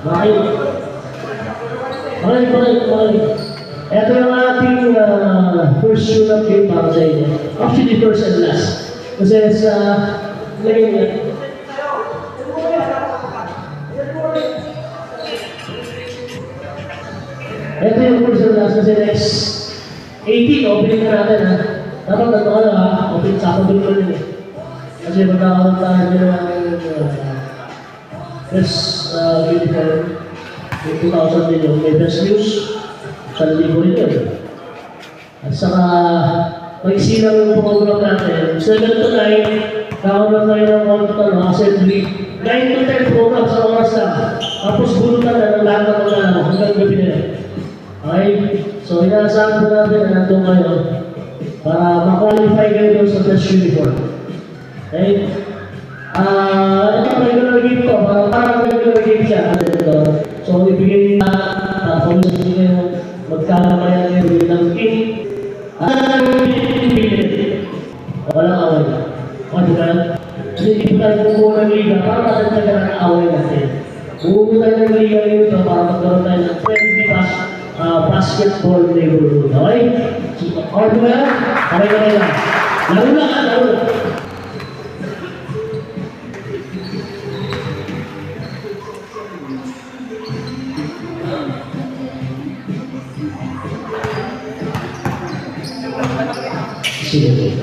Okay. Ito yung ating first tune-up game para sa inyo. Actually, first and last. Kasi sa lagay niya. Ito yung first and last kasi next 18, opening na natin ha. Dapat nato ka lang ha. Opening sa kapag ko rin eh. Kasi magkakaroon tayo nila ng first uniform. Yung 2,000 din yung may best news. Sa libo rin yun. At saka, mag-isilang yung program natin. 7 to 9, kakaroon tayo ng assembly. 9 to 10 program sa oras lang. Tapos bulutan na ng lahat ng mga hanggang gabi nila. Okay? So, inaasahan po natin na nandun kayo para ma-qualify kayo sa best uniform. Okay? Ito regular game to. Parang regular game siya. So, ibigay na tapos kayo magkakamayan kayo ng king. Walang away. O, diba? Kasi hindi po tayo bumuo ng liga para matagdagan ang away natin. Bumuo tayo ng liga ito para magkaroon tayo ng friendly basketball neighborhood. Okay? O, diba? Okay na lang. Laro lang ha, laro lang. Sige.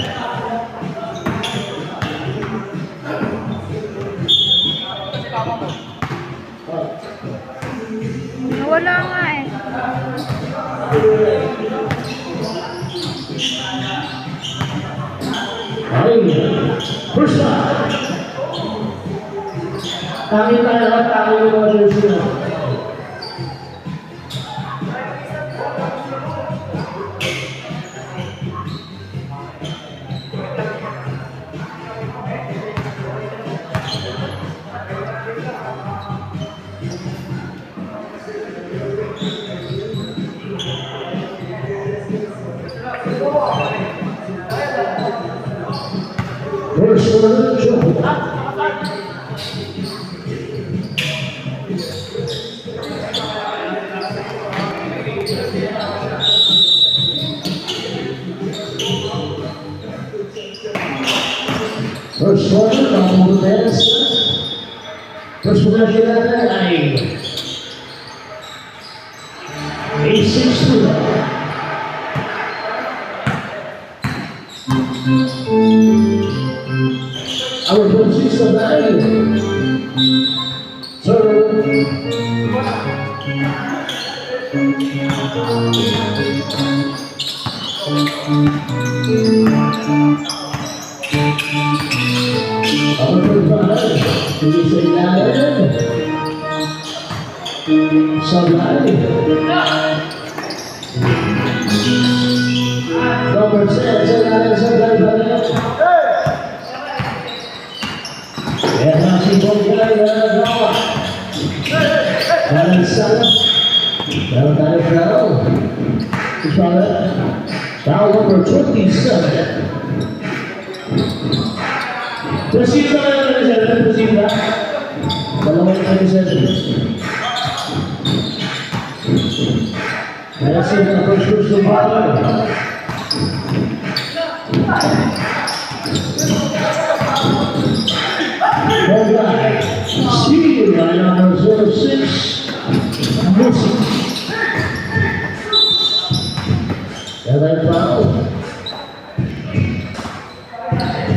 Wala nga eh. First one. Tangi tayo at tangi yung mga jersey na. First one, jump. First one, double dance. First possession natin ay A6 Our coaches of the island. So, our provide to be said somebody. Number 10, somebody. Ya masih boleh berdoa. Dan sana, dalam tarikh tahu, insyaallah tahu bercuti saja. Bersihkan yang ada bersihkan. Kalau kita bisa saya sudah bersyukur pada. Alright, see line number 06, Musa. And foul.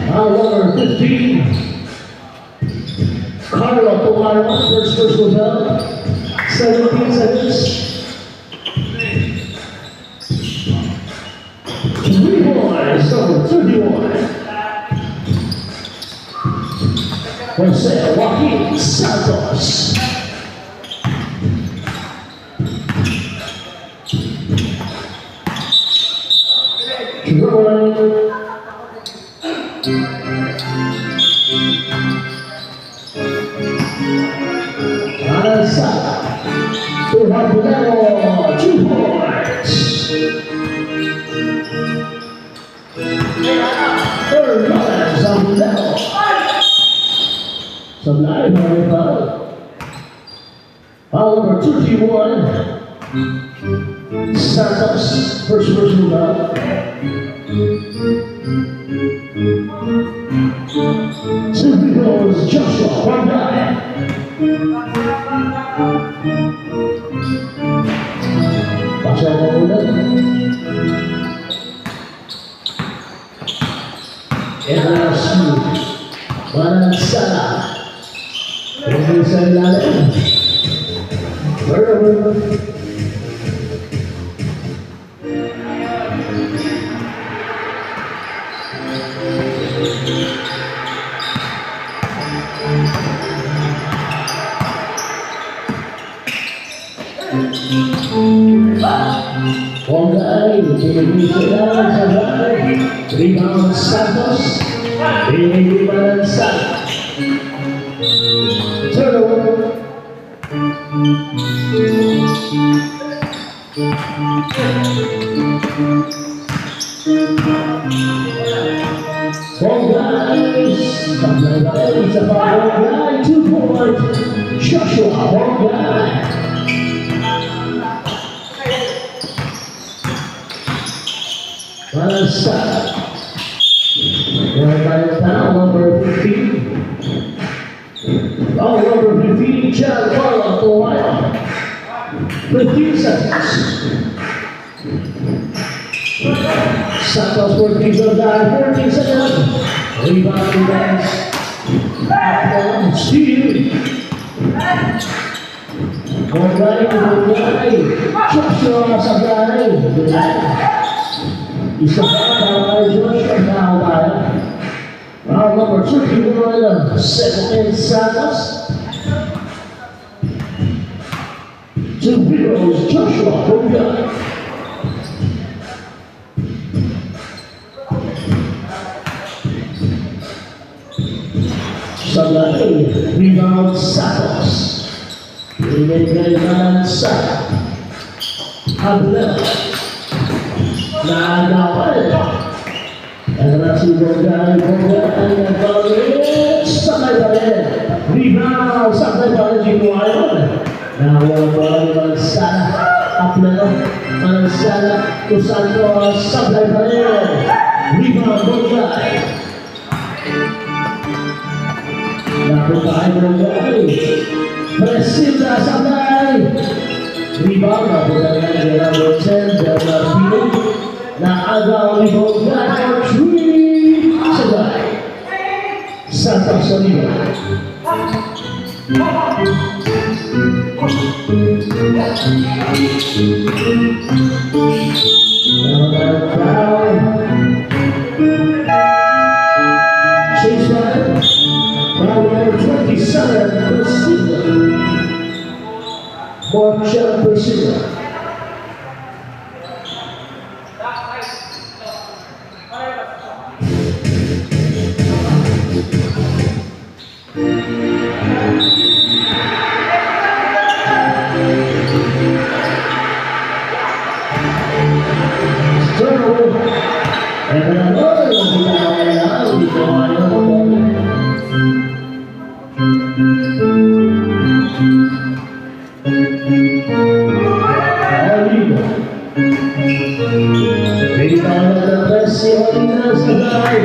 Foul number 15, Carlo Pomar, first personal foul, 17 seconds. 3 points, number 31. Jose Joaquin Santos. Alessandro Tuhabulero, 2 points. Hernandez Abulero. Sebelah dari foul. Foul number 21. Santos, first personal foul. Two goes Joshua, one guy. Pasok mo muna. NRC, Manansala. Hindi sa ilalim. Turnover. Ponggay, tinigisilan sa bahay. Rebound Santos. Tinigisilan sa turnover. Ponggay, Ponggay, sa Ponggay, 2 point. Joshua Ponggay. Manansala. Foul number 15. Foul number 15, John Carlo Toayo. 15 seconds. Santos 14 of that, 14 seconds. Rebound defense. Steal. Ponggay, Joshua sa bahay. Isa pa kay Joshua na tayo. Round number 31, second Santos. Two heroes, Joshua Ponggay. Sabay, rebound Santos. Binigay Manansala. Habla. Nagawal. Ang si Ponggay, nagawal. Sabay pa rin. Rebound, sabay pa rin Jimuayon. Nawala pa rin Manansala. Habla. Manansala. Santos, sabay pa rin. Rebound, Ponggay. Napunta kay Ponggay. Presilda sabay. Rebound, napunta kay number 10, Bernard Pino. Naagaw ni Ponggay for 3. Sabay. Santos sa rebound. Chase by foul number 27, Priscilla. Marcia Priscilla. Turnover. And another one dito Oliva. May tayo si Oliva sa bahay.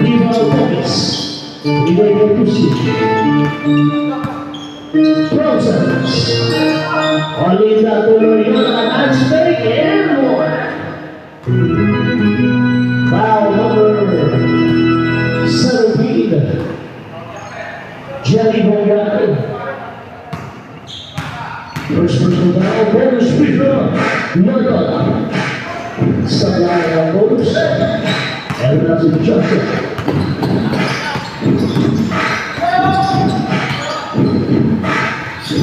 Iba Gomez. Iba Yopusi. Process. Oliva tuloy yun ang Aztec and more. Foul number 17. Jelly Ponggay. First person down, bonus free throw. Norton. Sabay ang bonus. And that's a Joshua.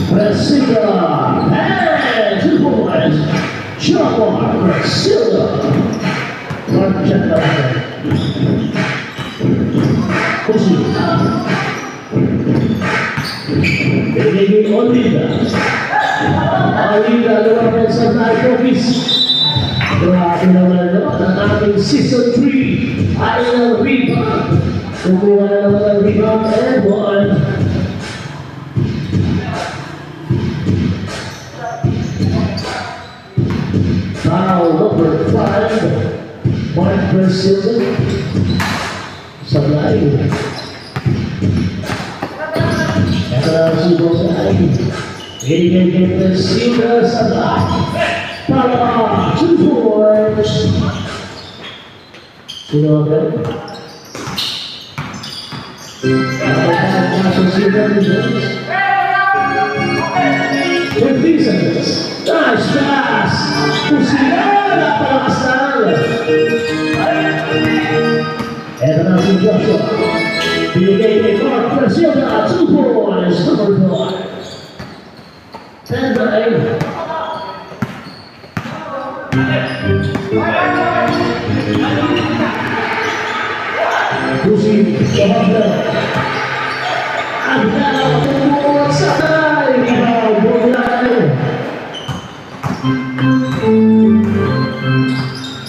Priscilla. And 2 points. Joshua Priscilla. One check out. Pussy. Binigay Oliva. Oliva lumapit sa Narcovis. Grabe naman ito. Ang ating season 3 ay ang rebound. Kumuha na naman ang rebound and one. Brazil. Sablay. Ito na si Bosay. Binigay kay Brazil na sablay. Para 2 points. Sino agad? Nakapagpapasok si Brazil. 20 seconds. Nice pass! Pusilada para Casal. Eto na si Joshua. Binigay kay Mark Brazil na 2 points. Number 4. 10-9. Pusi, Joshua. Ang dalawa tumulong sa tayo. Ibaw, Boglayo.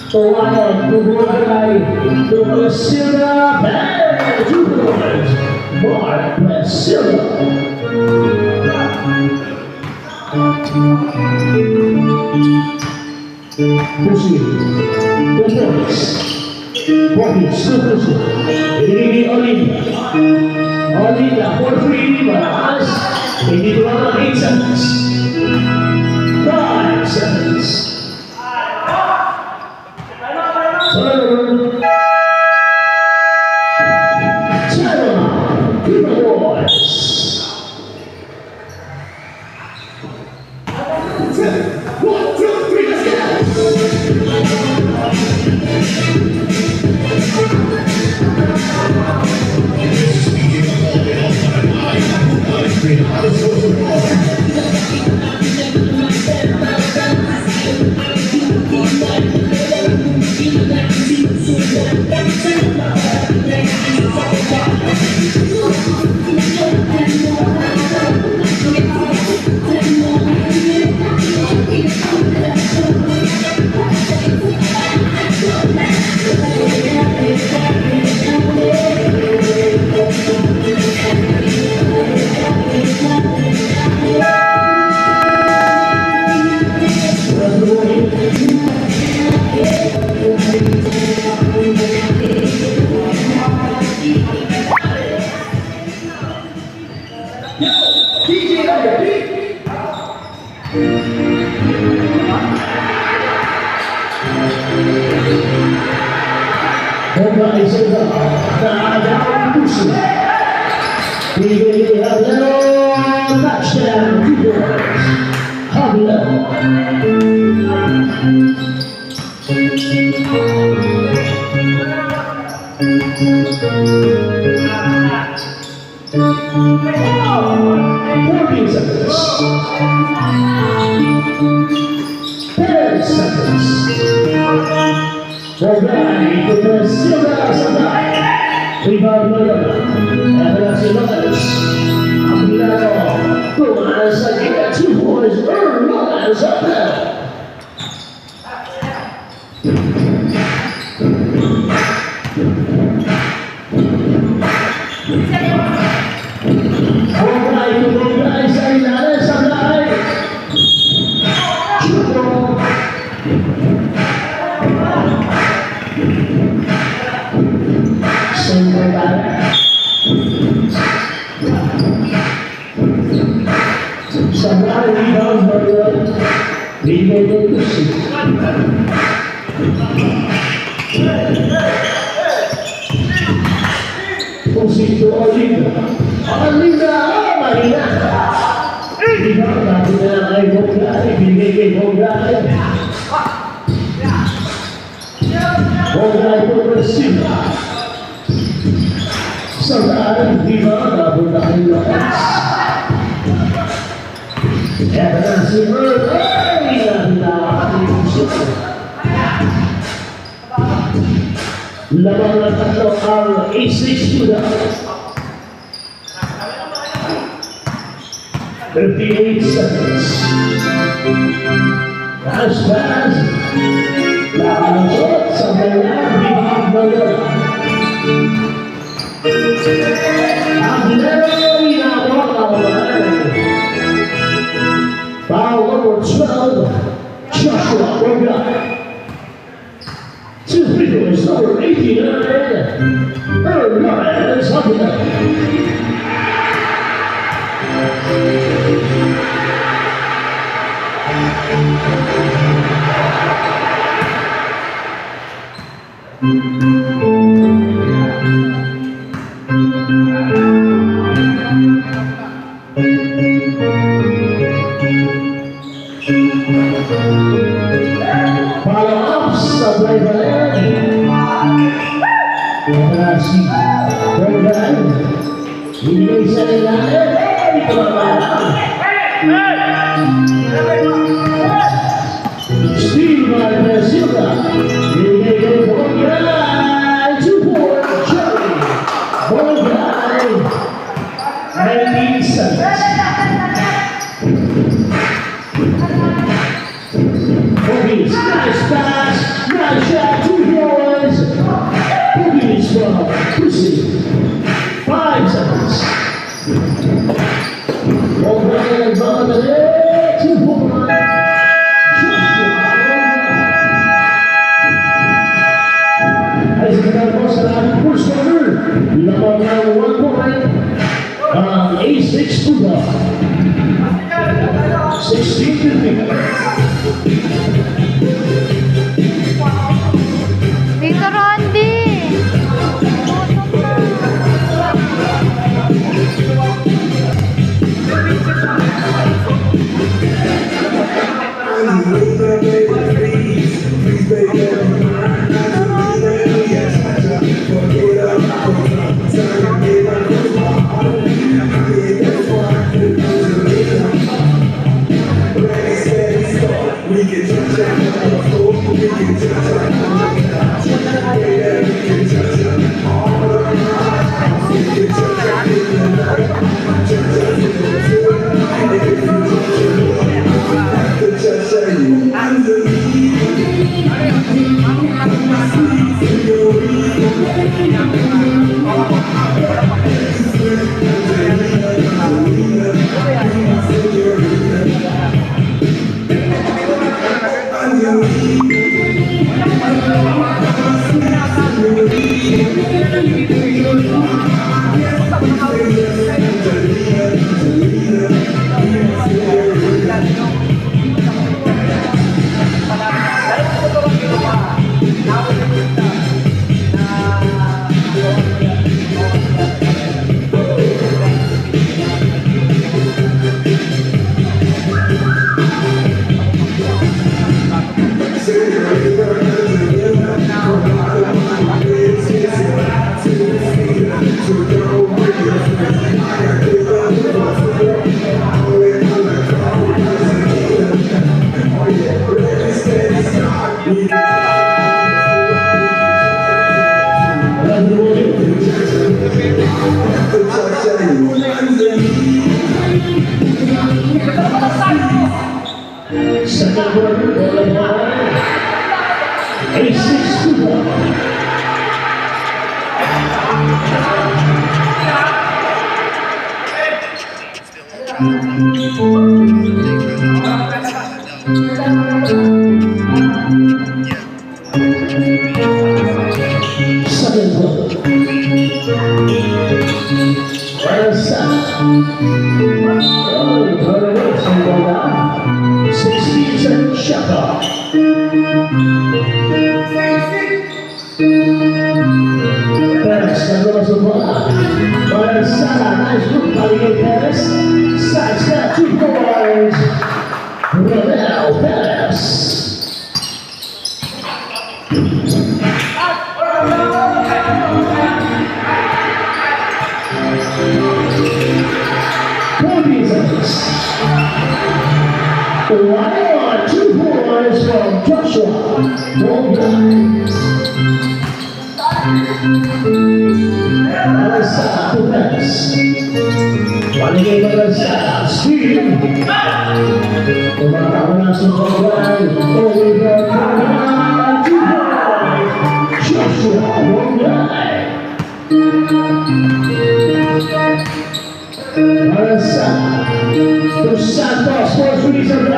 Tuwayan, Boglayo. Priscilla Benjamin. Mark Priscilla. Pusi, Boris. Boris, Pusi. Ini Olinda. Olinda, for 3 bars. Hindi ko lang 8 seconds. 5 seconds. Turn. Turn. Boys. One, two, three, let's Lamang na tatlo ang A6 Suda. 58 seconds. Nice pass. Nakakasot sa kanyang rebound ball. Ang Larry Nawakawan. Foul number 12. Joshua Morgan. 2 free throws, number Sablay Balen. Operasi Bergan. Ini sa ilalim. Ito Steve Martinez Silva. Binigay kay Borgay. 2-4 Jerry. Borgay. 19 seconds. Boogies, nice pass, nice shot, 2 points. Boogies from Pussy. 5 seconds. Borgay nagmamadali, 2 points. Ay sebentar po sa ating first quarter. Lamang ng 1 point. Ang A6 Puga. 16-15. Tito Randy. Second quarter, ball A6 Puga. Second quarter. Well, 16 seconds shot clock. Perez nagulong sa bola. Malasana, nice look by Perez. Side step, 2 points. Rodel Perez. One, 2 points from Joshua Borgay. Malasana to Perez. Paligay Malasana, Steve. Tumatawa na sa Borgay. Oliver Borgay, 2 points. Joshua Borgay. Malasana to Santos for 3 seconds.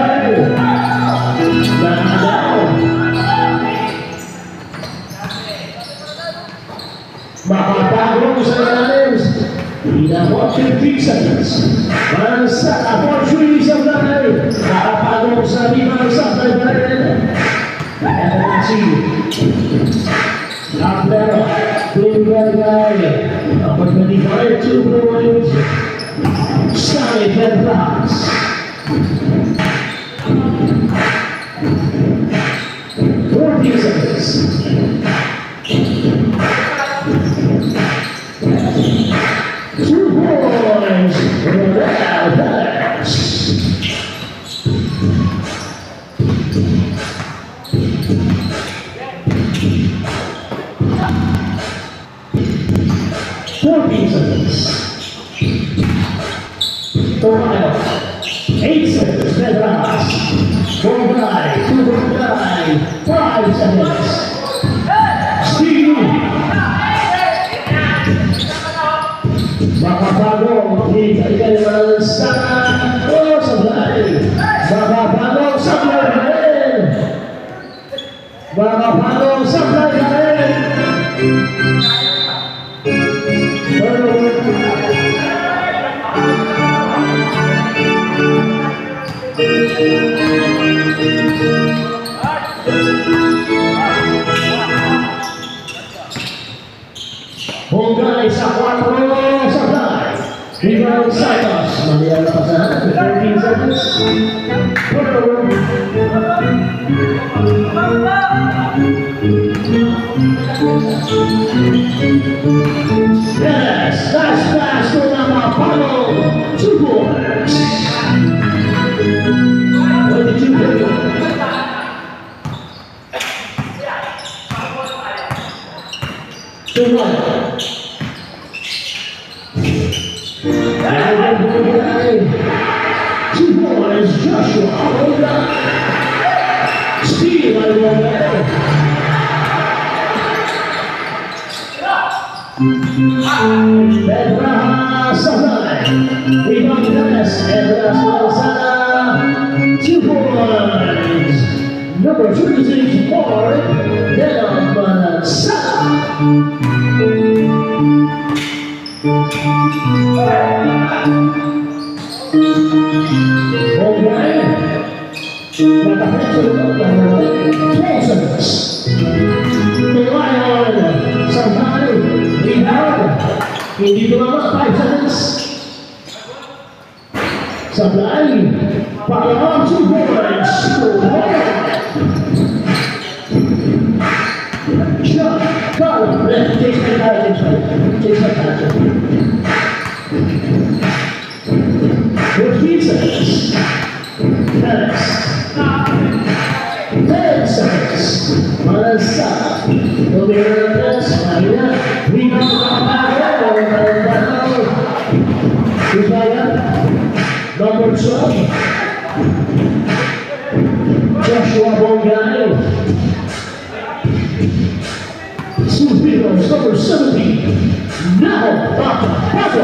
Makapagong sa ilalim. Pinabot 15 seconds. Malasana for 3 seconds. Makapagong sa limang Sablay Balen. Ito na si Cabrera. Borgay. Dapat manibay 2 points. Sally Bedras. 40 seconds. 2 points for the Red Pirates. 14 seconds. Toronto. 8 seconds. Pedras. 4 guy. 2 guy. 5 seconds. Steve. Makabago. Ibigay naman sa sablay. Makabago. Sablay na rin. Makabago. Sablay na rin. Bongay sa 4 sablay. Rebound Santos. Mali ang pasahan. 13 seconds. Yes, nice pass to Mapano. 2 points. What did you do? Two one. Two boys, Joshua. Steve, I love that. Pedra Sablay. Rebound Dennis. Pedra Sablay. 2 points. Number 24, Denom Sala. Okay. Hindi tumama, 5 seconds. Sablay. Pangalaman, 2 points. Shot. Column. Left. Takes my time. Takes my time. 15 seconds. Dennis. 10 seconds. Manasa. Dominant. Mahina. Rebound. Rebound. Number 12. Joshua Bongay. Subiros, number 17. Now, Paco.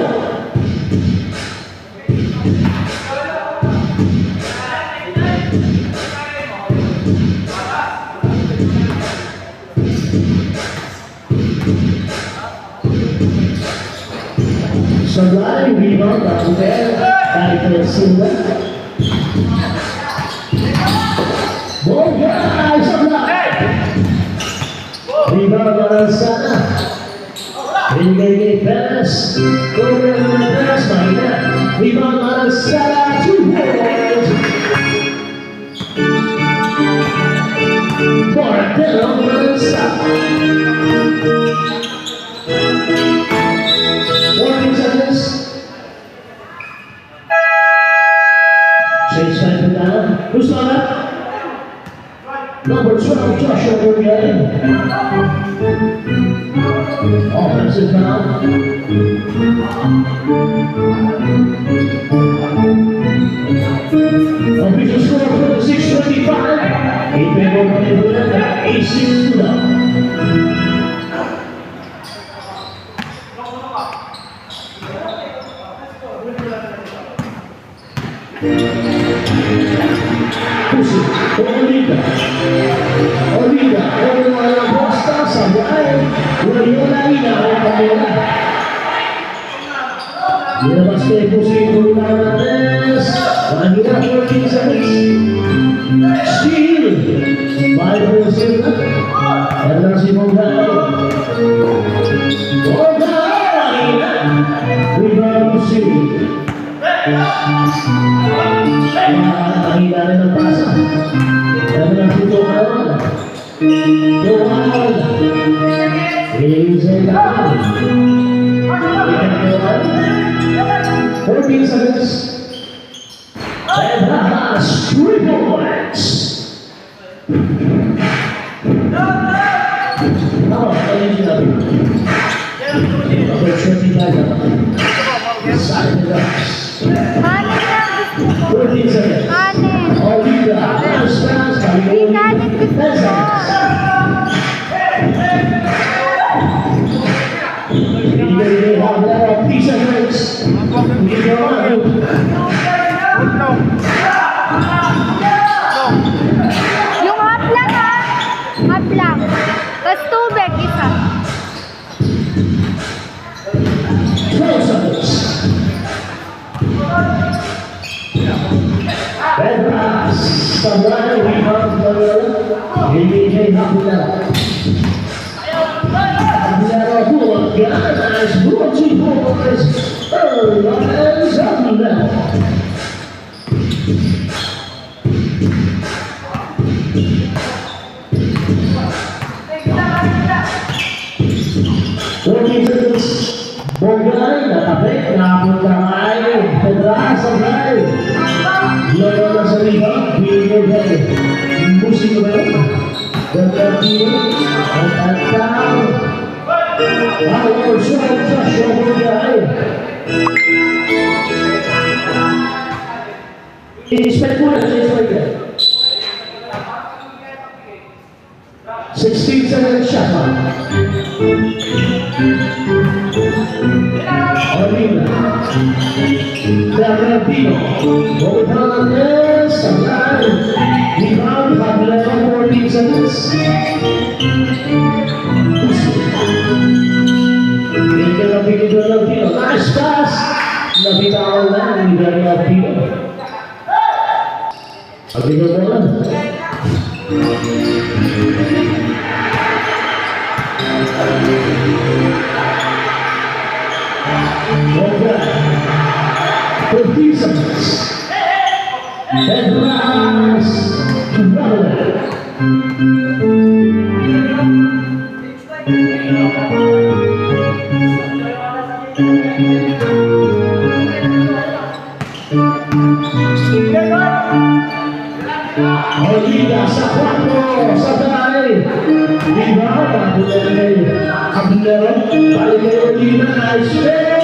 Sablay, rebound, Rafael, Michael Silva. Bongay, Sablay. Rebound, Manasana. Binigay kay Perez. Cover ng Perez, mahina. Rebound, Manasana, 2 points. Martelo, Manasana. 14 seconds. Chase time down. Who's on that? Number 12, Joshua Bongay. Offensive foul. Official score for the 6:25. 8-6 to Pusi, Olida, Olida, Costa, Sablay, Loyola, Pamela. Dilabas kay Pusi, Hernandez, mahina 14 seconds. Steal, 5 seconds. Erlang si Bongay. Mahina. Rebound Pusi. Mahina rin ang pasa. Dami ng puto ka naman. The wild is a down. 14 seconds. And that's 3 points. Come on, ladies and gentlemen. Number 25 naman. Side the ducks. Kanin lang gusto ko. 14 seconds. Kanin. Olivia, pass, pass, May kanin gusto 10 ko. seconds. They have that piece of rice. Leave your mind. Yung hap lang ha. Hap lang. Tapos tubig, isa. 12 seconds. Red pass. Sabrina, rebound, Hindi Hapulera. Hapulera, Hula, guys, brought to you by Erlands Hapulera. Bogay, natapik, napunta kay Pedra Sabay. Lolo na sa rebound, binigay. Musik ba yun? Gagawin, ang down. Power shot, Joshua Bogay. I-expect mo na, i-expect 16 seconds shot clock. Olina. Bernardino. Gonzalez. Sabay. Rebound. Hablero. 14 seconds. Hindi na bigay Bernardino. Nice pass. Nabitawan na ni Bernardino. Abigay mo lang. Perdições. Pedras de Brother. Olivia sa 4, Sabay. Rebound, Abner, balik kay Olivia, nice play.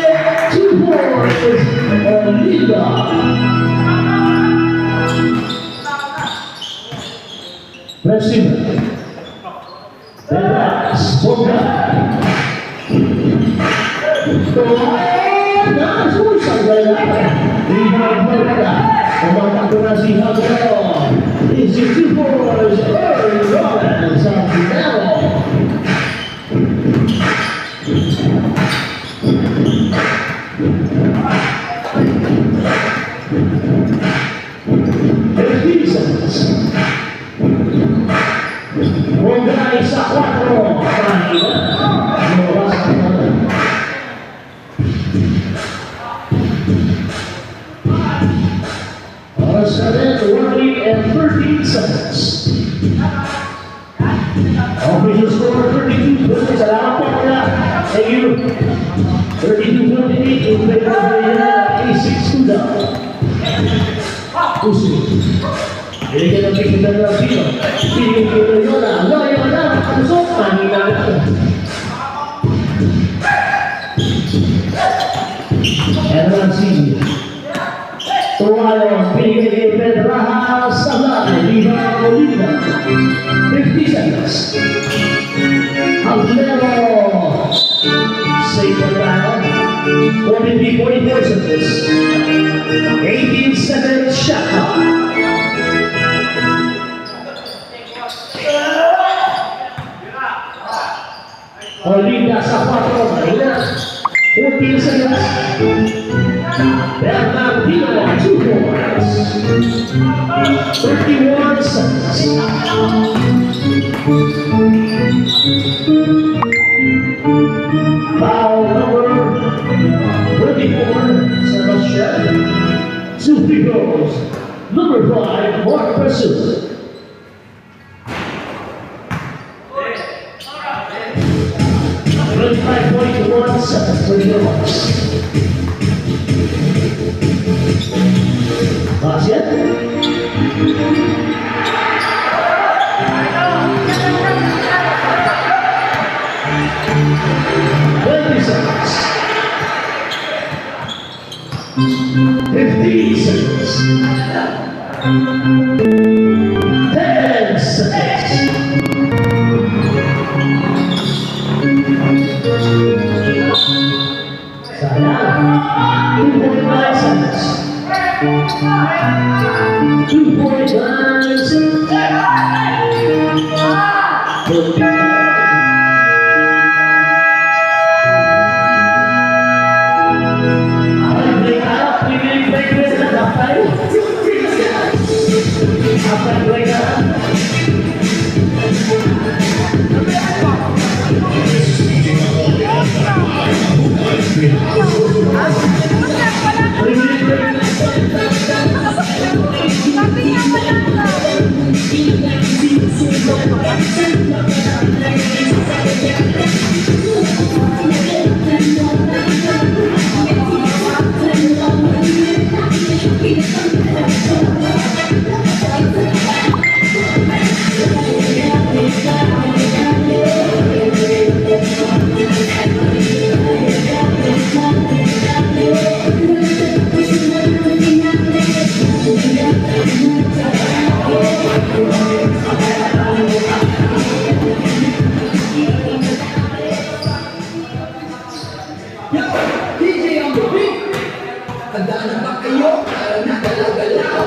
2 points, Olivia. Receiver. Pedras, Boga. Nice, Sabay. Rebound, Boga. Kumatakbo na si Hablero. This is 2 points, Erlands Hapulera. Perdições. Bogay sa 4. Mahina. Lumabas ang kanan. Oras na rin, 1 and 13 seconds. Official score 32 points. Salamat po muna. Thank you. 32-28 in favor of the A6 Tuda. Uso. Binigyan ng big na Latino. Binigyan ko na yun na. Laya na. Kusok. Mahina na. RNC. Tuwayo. Binigyan kay Pedra Sabay. Liga Olina. 50 seconds. Hablero. Safe and down. 44 seconds. 18 seconds shot clock. Olivia sa 4, Marina. 14 seconds. Bernardino, 2 points. 31 seconds. Foul number 34, Sebastian. 2 free throws. Number 5, Mark Pursuit. for the box. Basket. 20 seconds. 15 seconds. 10 seconds. Sayang. 2.9 seconds. 2.9 seconds. Sabi niya wala na. DJ on the beat. Handa na ba kayo? Nagalaw-galaw.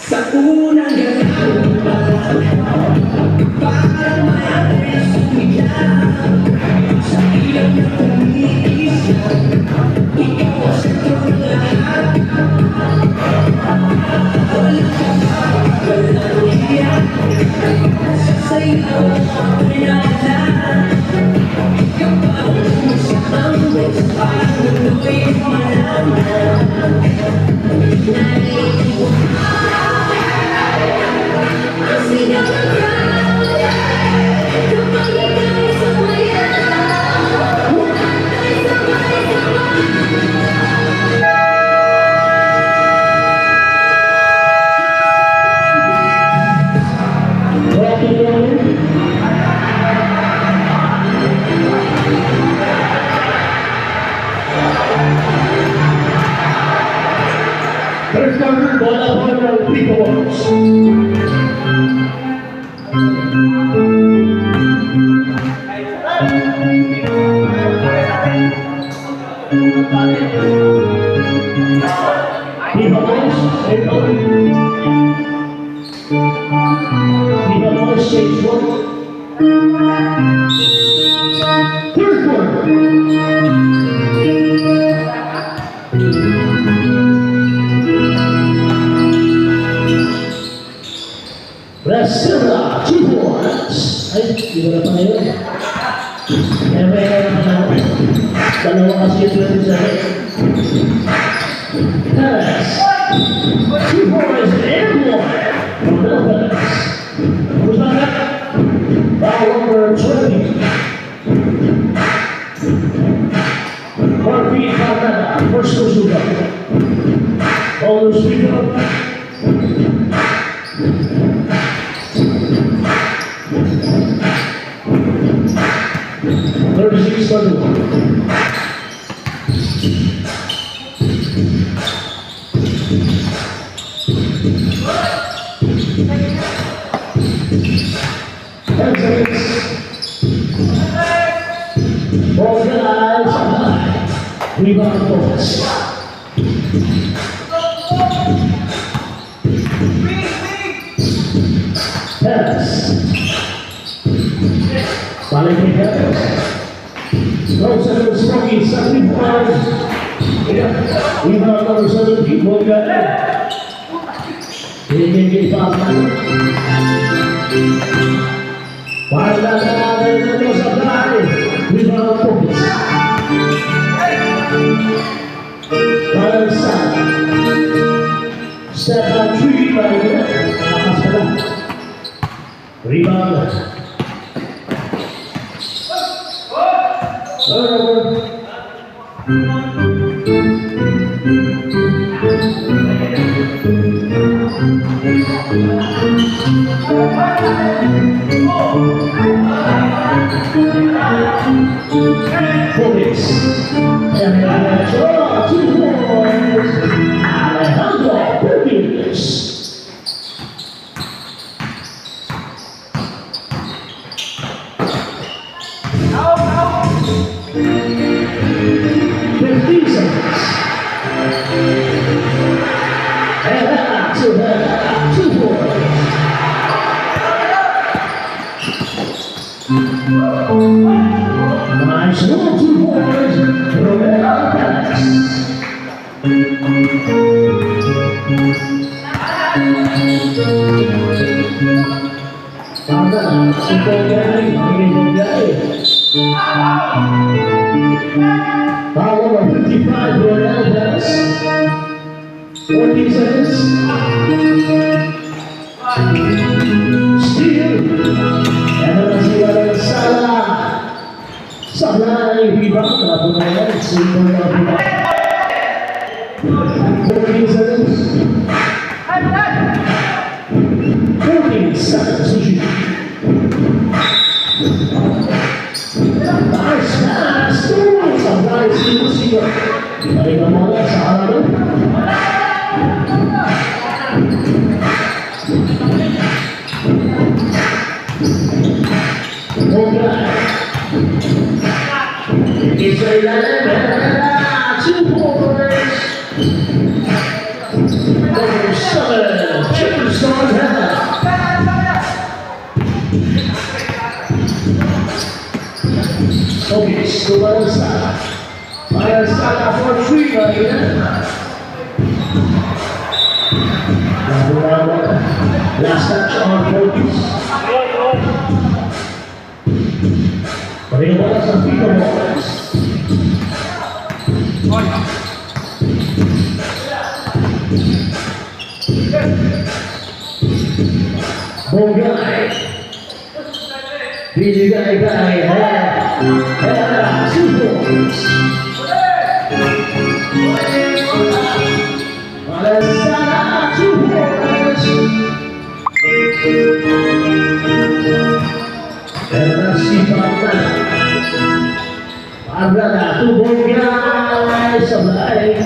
Sa unang galaw, parang may amoy sumigla. Sa ilaw na umiisa, ikaw ang sentro ng lahat. Walang kapag, walang iyak, sasayaw ang pinaglaan. Kapag umusang parang mulo'y malaman. First number, bola po ng Pico Box. Pico Box, Pico Box, stage 1. Third quarter. Reserva, 2 points. Ay, di ba na pa ngayon? Kaya may Dalawa kasi yung 27. Pass. 2 points and 1 from Lopez. Who's on that? Foul number 20. Murphy Carrera, first to shoot up. Ball to shoot up. 36-31. Ball guys, rebound points. Pass. Balik ni Pass. Close to Smokey, 75. Rebound number 17, ball guys. Hindi papan. Para natin ito sa play. Rebound points. Balansa. Step on 3 by Lakas ka lang. Rebound. Points. And draw 2 points. Alejandro Perkins. Nice little 2 points. Romero Pass. Foul number 55, Romero Pass. 14 seconds. Steal. And then Salah. Salah rebound. Napunta simple na rebound. 14 seconds. 14 seconds to shoot. Nice pass. Salah single. Balik na muna sa harapan. It's a 2 points. Number 7, Chipper Stars Heather. Okay, so Balansa for 3 right here. Last touch on focus. Pareho bola sa Pito Boys. Bongay. Binigay kay Hera 2 points. Balansa 2 points. Hera si Patan. Parada 2 Bongay sabay.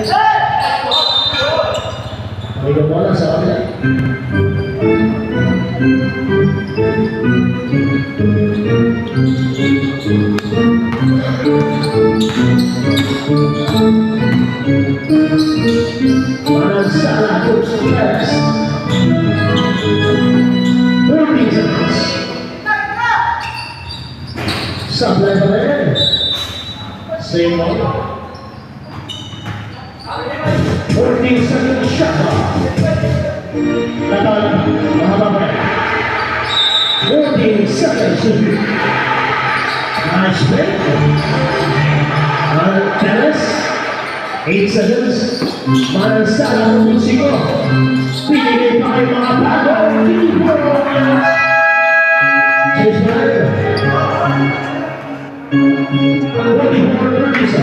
Pareho bola sa kanila. Balansa to Suarez. 30 seconds. Supply pa rin. Same one. 14 seconds shot clock. Laban, mahaba pa rin. 14 seconds to shoot. Nice play. Marquez, 8 seconds. Manasala ng musiko. Pinigay pa kayo mga bago. Chase Mario. 44-30.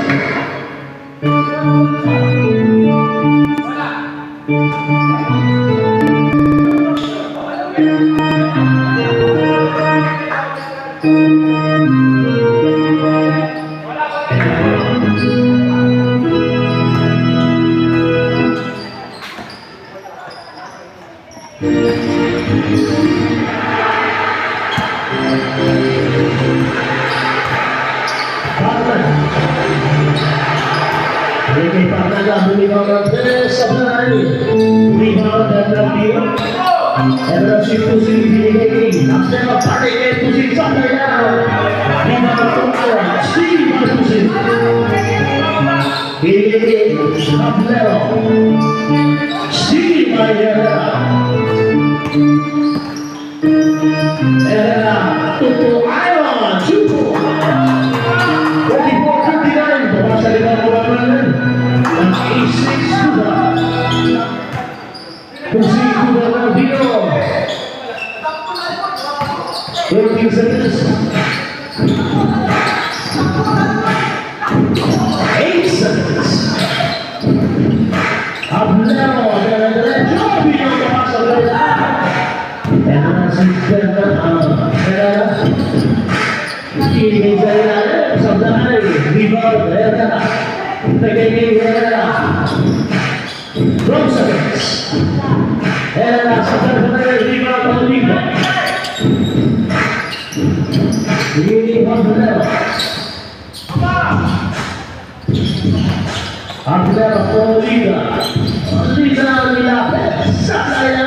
Ricky Parnaga bumibang ng tres sa Blay. Bumibang ng Lampion. Pero si Pusi binigay. After a party kay Pusi sa kaya. Bumibang ng Tumara. Steve Pusi. Binigay. Ablero. Steve Ayala. Era Tupo Iron. Chupo. 44-59. Baka sa limang buwan ng A6 Kuda. Pusi Kuda ng Dino. 13 seconds. 8 seconds. Ablero. Diretso. Dino baka sa limang. And si Ferreira. Hindi sa ilalim. Sa dahil. Rebound. Herrera. Nagiging Herrera. 12 seconds. Herrera sa dahil. Rebound ng Liga. Rebound ng Herrera. Ablero ng Liga. Liga nilapit. Sa kaya.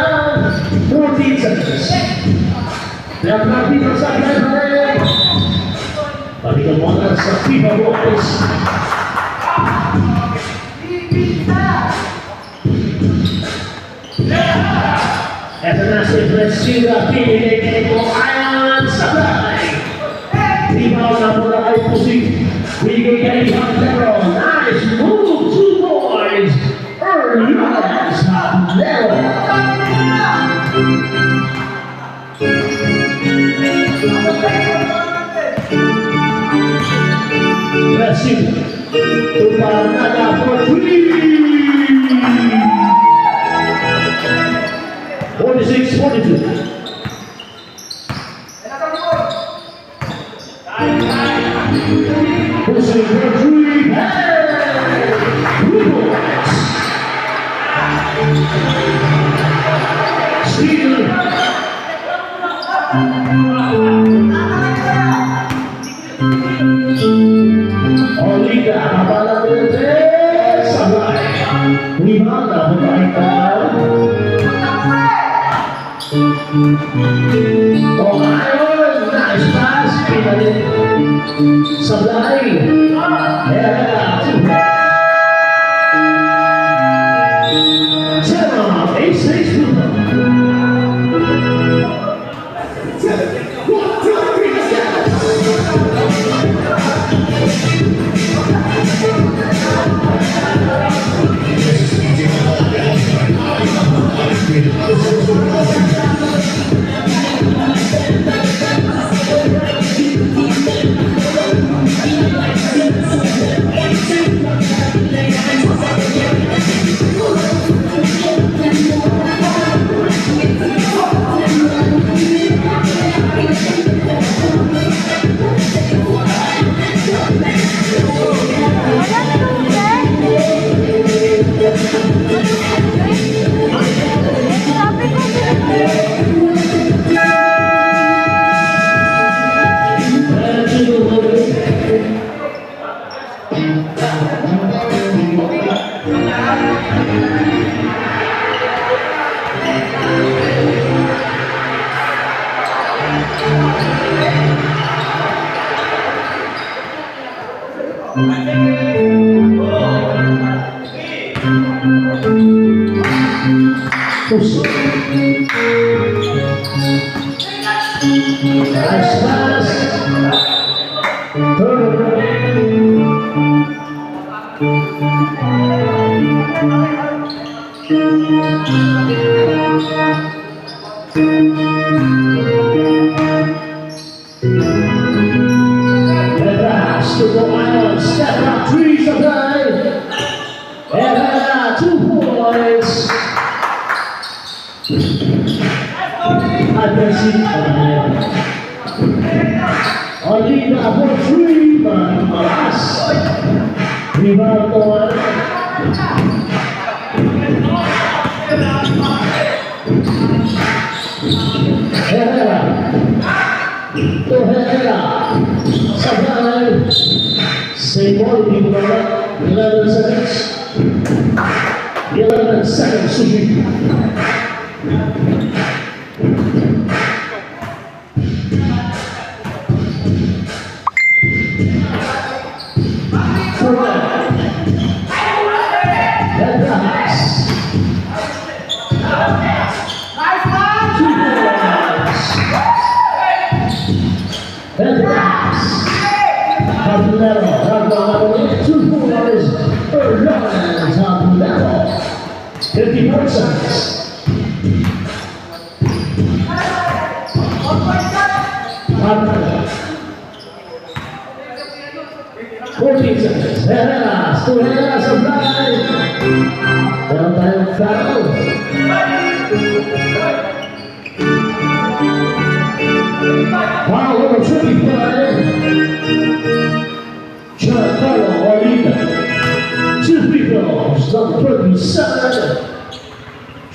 14 seconds. Yang nanti bersama saya. Bagi kemudian sepi bagus. Esenasi presida pilih untuk ayam sabai. Di bawah mulai pusing. We get Ablero. Nice move, 2 boys. Early as Ablero. Brasil, Parnaga for 46-42. Pushing for 3. Steven. Olita, kapalan dengan Sablay. Limana berkaitan. Ohio, nice pass. Sablay. Cema, A6 Push. Nice pass. Turn. Detrás do Lion, step up, three supply. And 2 points. Alina for 3, but Malas. Rebound on. Herrera. To Herrera. Supply. Same ball, people are up. 11 seconds. 11 seconds, Sushi.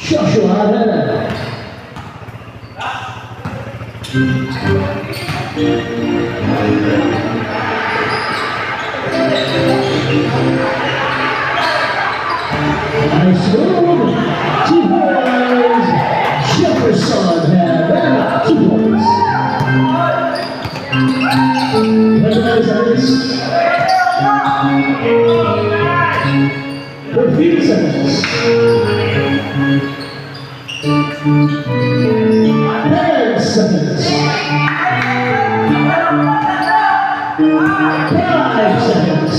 Joshua Herrera. Nice move. 2 points. Jefferson Herrera. 2 points. 15 seconds. 10 seconds. 5 seconds.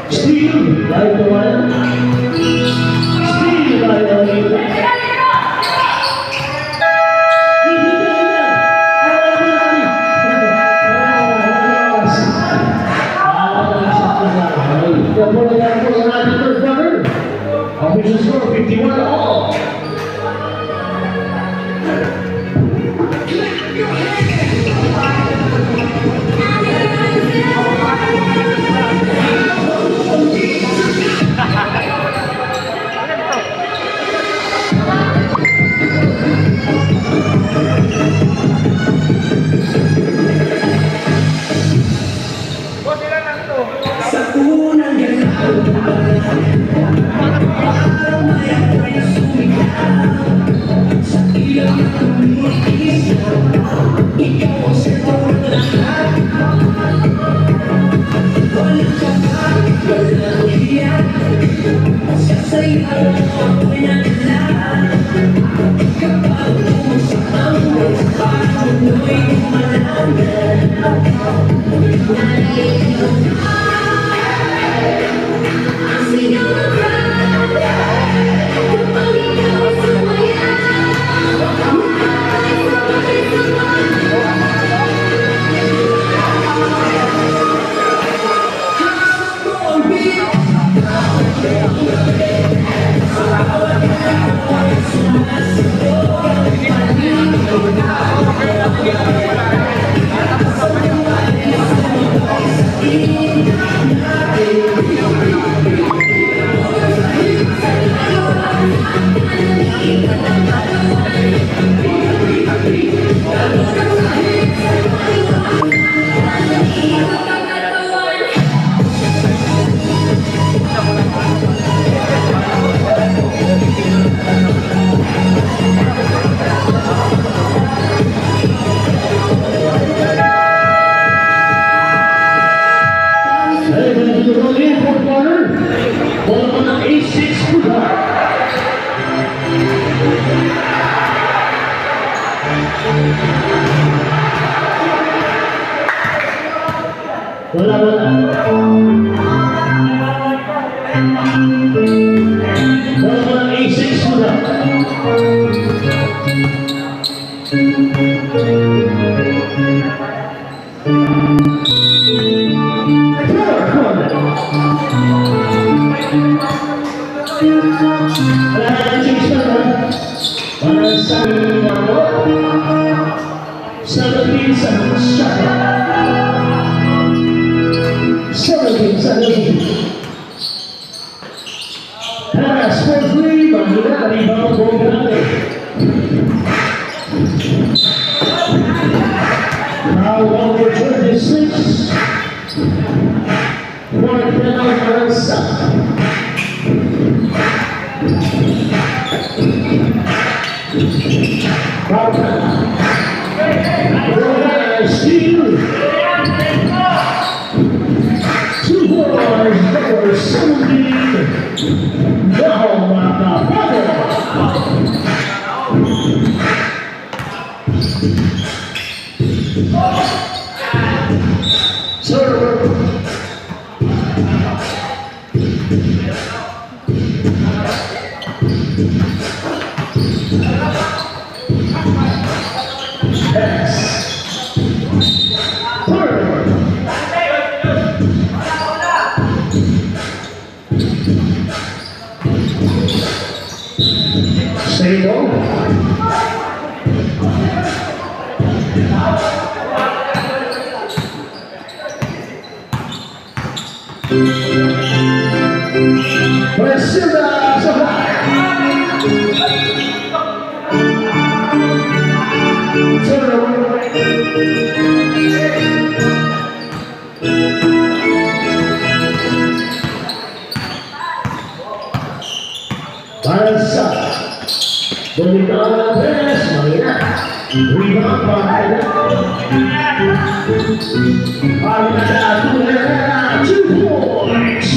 Steve, right the line. Steve, right the line. Official score 51 all. Sa unang galaw, araw may ako'y sumigaw. Sa ilaw na tumikisaw, ikaw ang sentro ng lahat. Walang kapatid, walang hiyan, sa sayaw ako'y naglaan. Kapag umusapang mo, parang mo'y umalangan. Number 86 to the third corner. Pass for three, Mangiari, Bangkok, now number 26. One penalty for us. Steal. 2 boys, number 17. Now, server. Pass. Third. Say no. Priscilla Safari. Bansa. Bumitaw ng press, mahina. Rebound by Pagkakatuloy 2 points.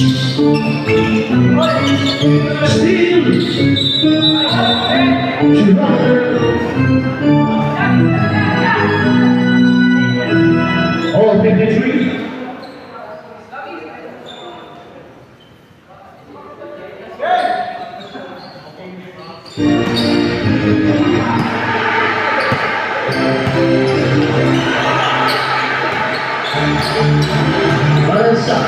Steal. All 53. Bansa.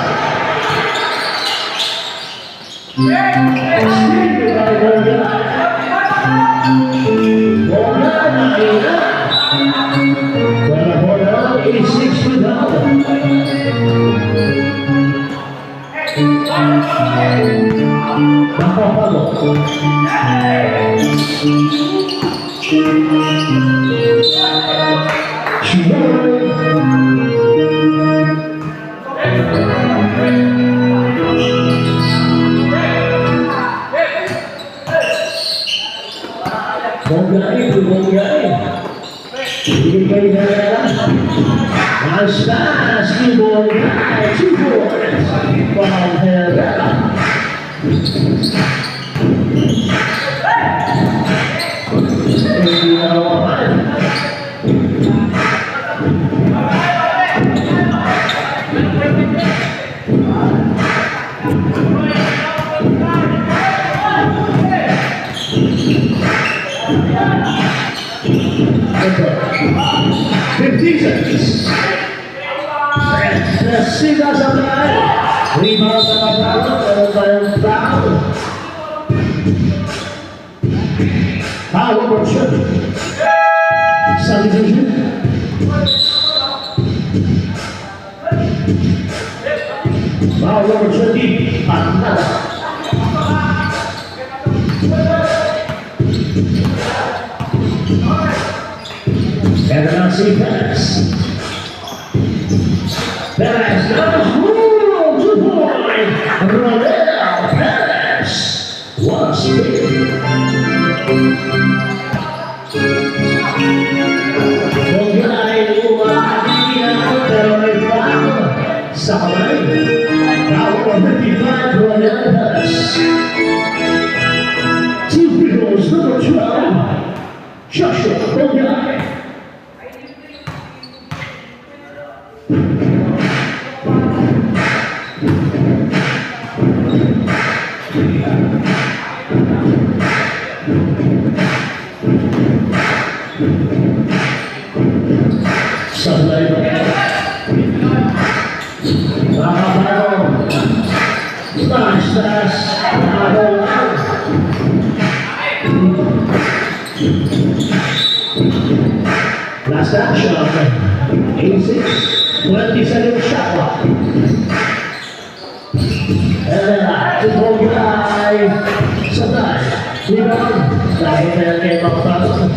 Nice pass, new ball guy, 2 points from Herrera. Siga sa play. Rebound sa Patrao. Meron tayong foul. Foul number 7. Subdivision. Foul number 20. Patrao. And an outside pass. Perez now, 2 point. Rodel Perez was big. Bongay umahagi ang pero may foul sa kamay. Foul number 55, Rodel Perez. 2 free throws, number 12, Joshua Bongay. Sablay ba yan? Nakaparo. Taas. Nakaparo lang. Last action. 86. 20-second shot clock. And to guy. Sabay. Rebound. Dahil na yan kayo makapasok.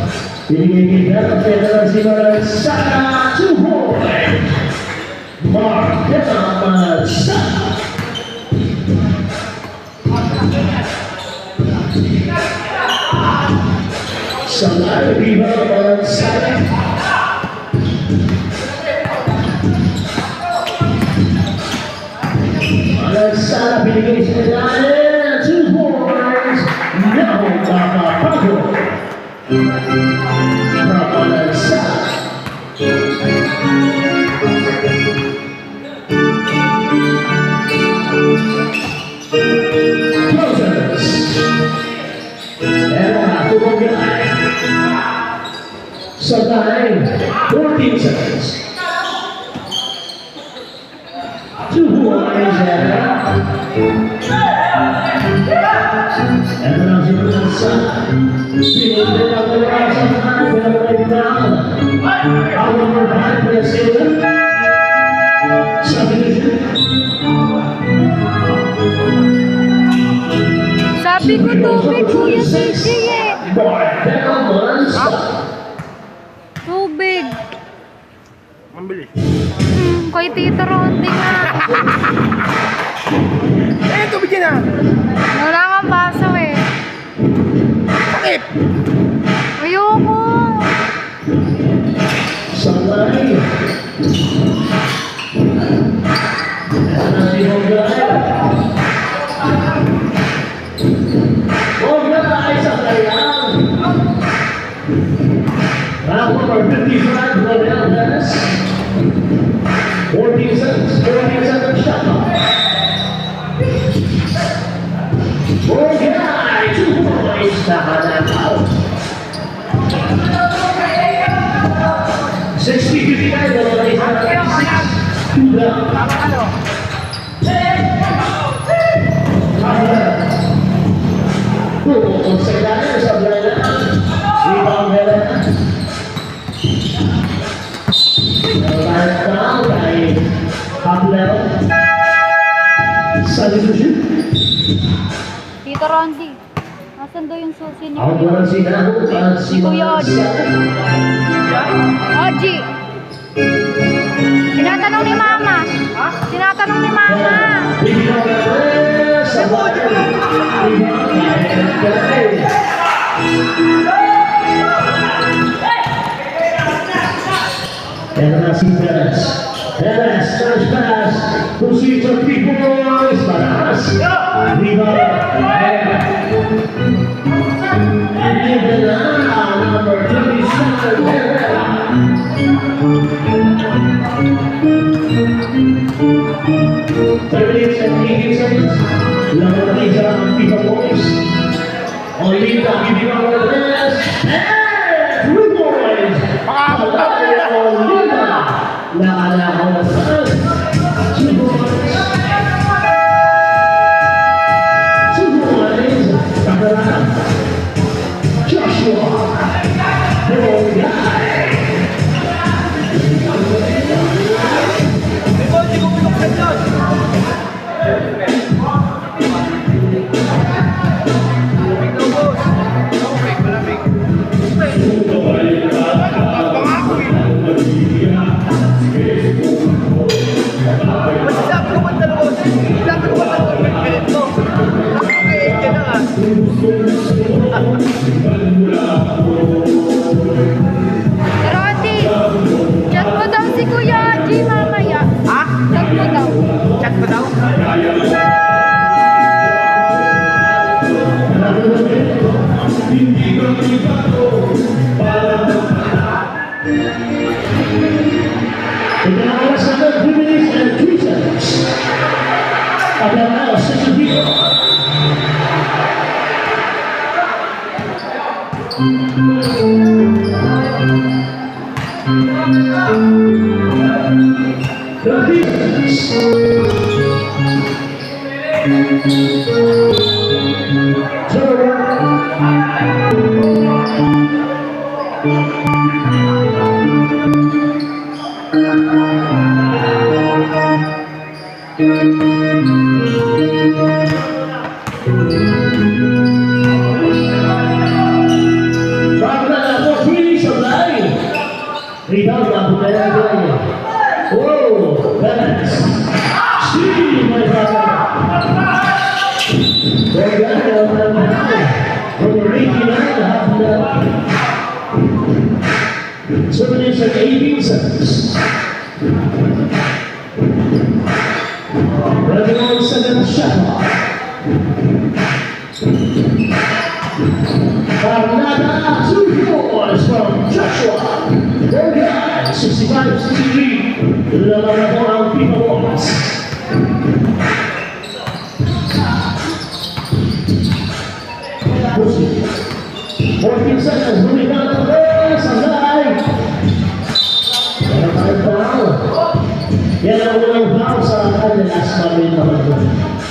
Binigay kita ang Federal Simulan Sana 2 point. Mark Deman Sana. Sabay. Rebound ng Sana. Sana binigay sa kanila 2 points. Now, makapago. Papalansa. Closers. And tumagay. Sa time, 14 seconds. 2 points and ito lang si Palansa. Pinili ang Palansa sa kanya, pero may pinaan. Ang number 5 na sila. Subdivision. Sabi ko tubig, Kuya CJ eh. Tubig. Mambili. Kay Tito Ronde nga. Eh, tubig yan ah. Wala kang baso eh. Sakit. Ayoko. Sanay. Ayan si Hogay. Hogay sa kayang. Round number 55, Rodel Dennis. 14 seconds shot clock. Hogay, 2 points. Out. 60-59, dalawa isa na 6. 2 down. Pumukot sa ilalim sa Brennan. Rebound Brennan. Right down kay half level. Substitution. Tito Ronde. Nasaan daw yung susi niya? Ako na si Kuya Oji. Oji. Tinatanong ni Mama. Tinatanong ni Mama. And now see Perez. Perez, first pass. Proceeds for 3 points. Paras. Rebound. And given number 27, Herrera. 38 and 18 seconds. Laban na isa ang 5 points. Olita, bibigyan ko Perez. And 3 points. Olita. Nakalakaw na saan. 2 points. 2 points. Kakaraan. Joshua. Bogay. Ronde. Chat mo daw si Kuya Oji mamaya. Ha? Chat mo daw. Chat ko daw? Ito na oras na 3 minutes and 3 seconds. Abang na, 6 people. Rebound na po kaya niya. Oh, balance. See, my brother. Over 89, half the. So it is at 18 seconds. Running on second shot. Another 2 points from Joshua. 65-63. Laban po ang FIFA Wars. Pusi. 14 seconds. Lumipan ang press. Sandai. Yan ang foul. Yan ang unang foul sa kanya last moment na pagkakas.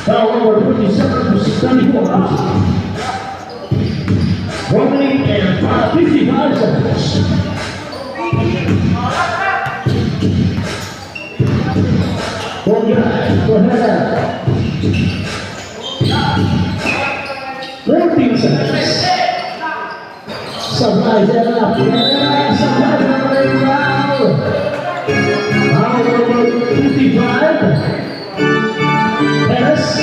Foul number 47 to 64. 1 minute and 55 seconds. One guy, go ahead. 14 seconds. Somebody's there up. Yeah, somebody's running around. Foul number 55. Pass.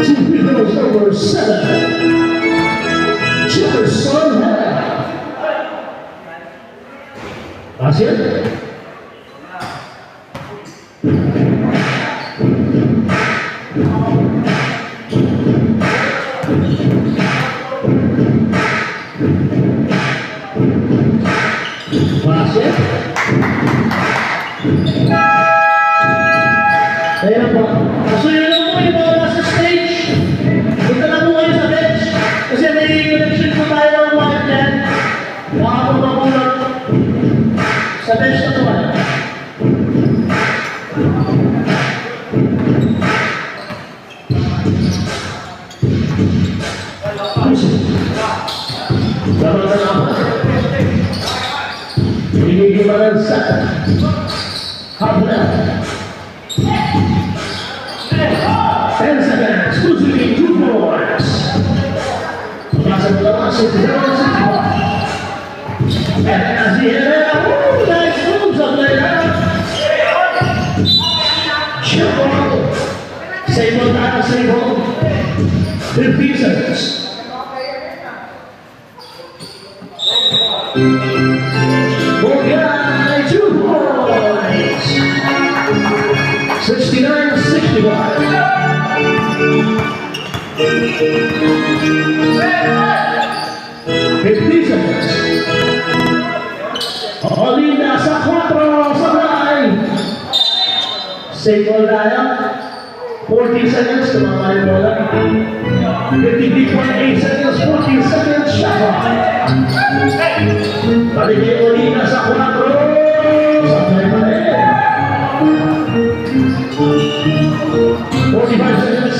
2 free throws over 7. Jefferson Head. That's it. That's it. Ayan po. So yun lang po yung mga nasa stage. Punta na po kayo sa bench. Kasi may connection po tayo ng mga dyan. Baka po magulat. Sa bench na po kayo. Dapat na ako. Hinigimanan sa Habla. 10 seconds, exclusively 2 points. Pasang lawas, 61-61. And Herrera, nice moves up there. Chip ball. Save on time, save home. 15 seconds. Bogai, 2 points. 69-61. 50 seconds. Olinda sa 4, sabay. Save ball tayo. 40 seconds, tumama yung bola. 53.8 seconds, 14 seconds, shot clock. Balik yung Olinda sa 4. Sabay pa rin. 45 seconds.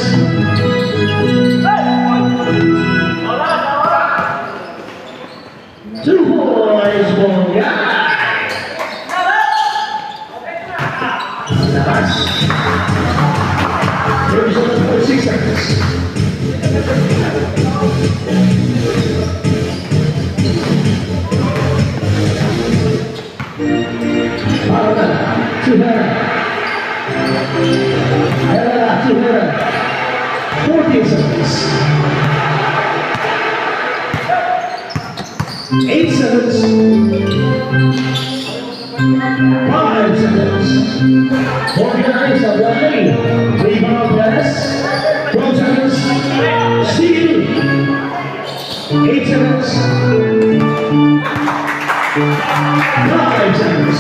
Two boys, one guy. Labas. 37.6 seconds. Parada. Herrera. Herrera to Herrera. 14 seconds. 8 seconds. 5 seconds. 49 away. Rebound pass. 12 seconds. Steal. 8 seconds. 5 seconds.